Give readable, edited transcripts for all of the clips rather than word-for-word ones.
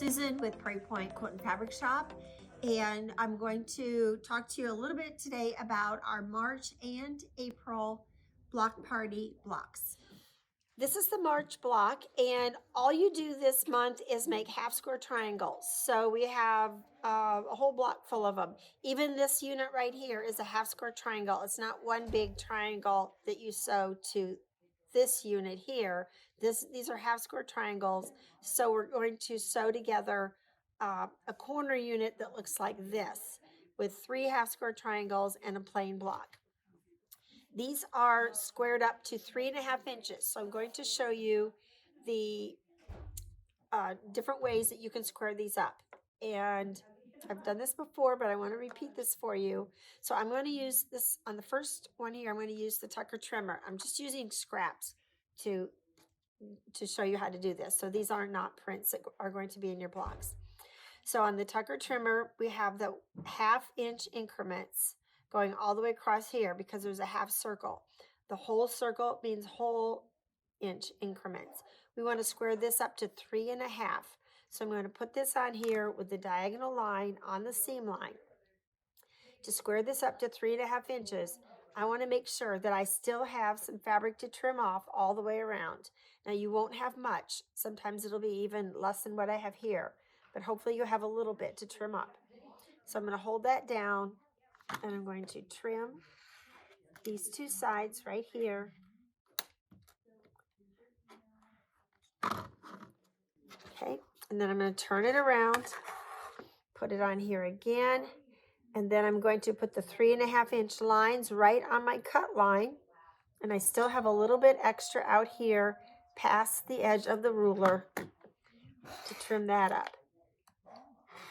Susan with Prairie Point Quilt and Fabric Shop, and I'm going to talk to you a little bit today about our March and April block party blocks. This is the March block, and all you do this month is make half square triangles. So we have a whole block full of them. Even this unit right here is a half square triangle. It's not one big triangle that you sew to this unit here. These are half square triangles. So we're going to sew together a corner unit that looks like this with 3 half square triangles and a plain block. These are squared up to 3.5 inches. So I'm going to show you the different ways that you can square these up. And I've done this before, but I want to repeat this for you. So I'm going to use this on the first one here. I'm going to use the Tucker trimmer. I'm just using scraps to show you how to do this. So these are not prints that are going to be in your blocks. So on the Tucker trimmer, we have the 1/2 inch increments going all the way across here because there's a half circle. The whole circle means whole inch increments. We want to square this up to 3.5. So I'm going to put this on here with the diagonal line on the seam line. To square this up to 3.5 inches, I want to make sure that I still have some fabric to trim off all the way around. Now you won't have much. Sometimes it'll be even less than what I have here, but hopefully you'll have a little bit to trim up. So I'm going to hold that down and I'm going to trim these 2 sides right here. Okay, and then I'm going to turn it around, put it on here again, and then I'm going to put the 3.5 inch lines right on my cut line, and I still have a little bit extra out here past the edge of the ruler to trim that up.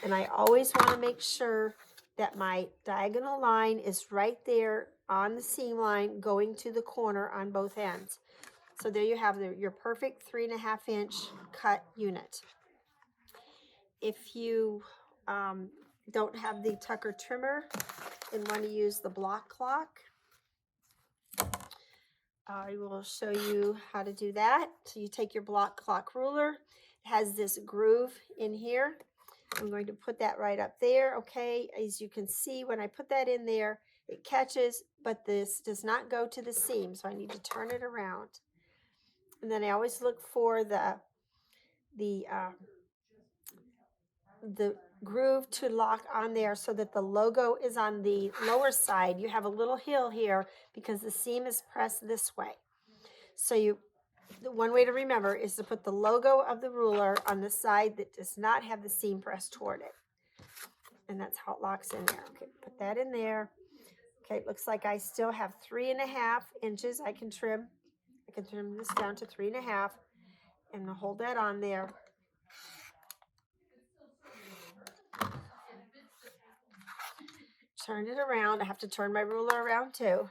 And I always want to make sure that my diagonal line is right there on the seam line going to the corner on both ends. So there you have your perfect 3.5 inch cut unit. If you don't have the Tucker trimmer and want to use the block clock, I will show you how to do that. So you take your block clock ruler. It has this groove in here. I'm going to put that right up there. Okay, as you can see, when I put that in there, it catches, but this does not go to the seam, so I need to turn it around. And then I always look for the groove to lock on there so that the logo is on the lower side. You have a little heel here because the seam is pressed this way. So the one way to remember is to put the logo of the ruler on the side that does not have the seam pressed toward it. And that's how it locks in there. Okay, put that in there. Okay, it looks like I still have 3.5 inches I can trim. I can trim this down to 3.5 and I'll hold that on there. Turn it around. I have to turn my ruler around too.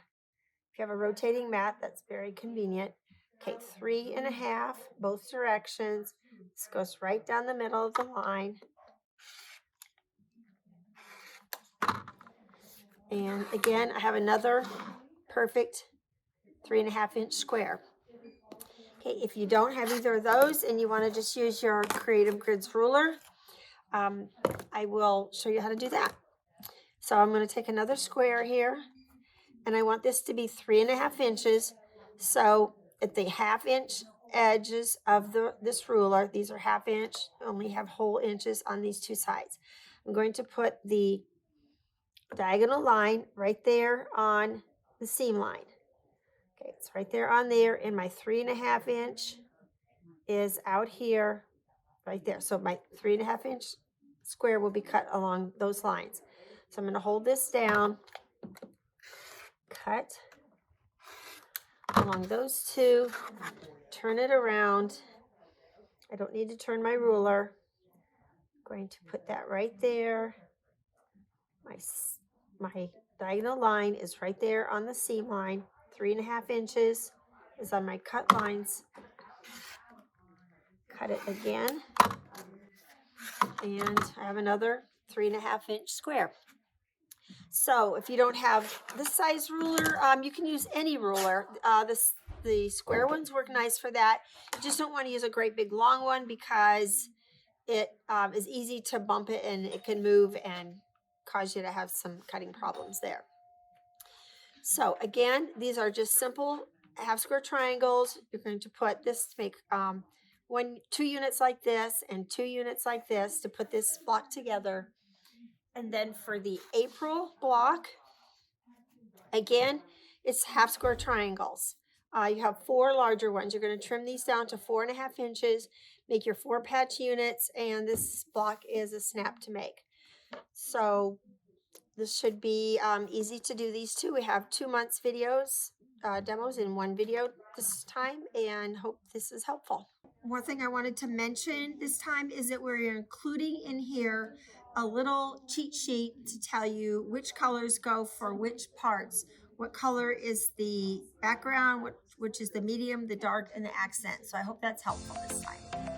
If you have a rotating mat, that's very convenient. Okay, 3.5, both directions. This goes right down the middle of the line. And again, I have another perfect 3.5 inch square. Okay, if you don't have either of those and you want to just use your Creative Grids ruler, I will show you how to do that. So I'm going to take another square here, and I want this to be 3.5 inches. So at the 1/2 inch edges of this ruler, these are 1/2 inch, only have whole inches on these 2 sides. I'm going to put the diagonal line right there on the seam line. Okay, it's right there on there, and my 3.5 inch is out here, right there. So my 3.5 inch square will be cut along those lines. So I'm going to hold this down, cut along those 2, turn it around. I don't need to turn my ruler. I'm going to put that right there. My diagonal line is right there on the seam line. 3.5 inches is on my cut lines. Cut it again. And I have another 3.5 inch square. So if you don't have this size ruler, you can use any ruler. The square ones work nice for that. You just don't want to use a great big long one because it is easy to bump it and it can move and cause you to have some cutting problems there. So again, these are just simple half square triangles. You're going to put this to make 2 units like this and 2 units like this to put this block together. And then for the April block, again, it's half square triangles. You have 4 larger ones. You're going to trim these down to 4.5 inches, make your 4 patch units, and this block is a snap to make. So this should be easy to do these two. We have 2 months videos, demos in one video this time, and hope this is helpful. One thing I wanted to mention this time is that we're including in here a little cheat sheet to tell you which colors go for which parts. What color is the background, which is the medium, the dark, and the accent. So I hope that's helpful this time.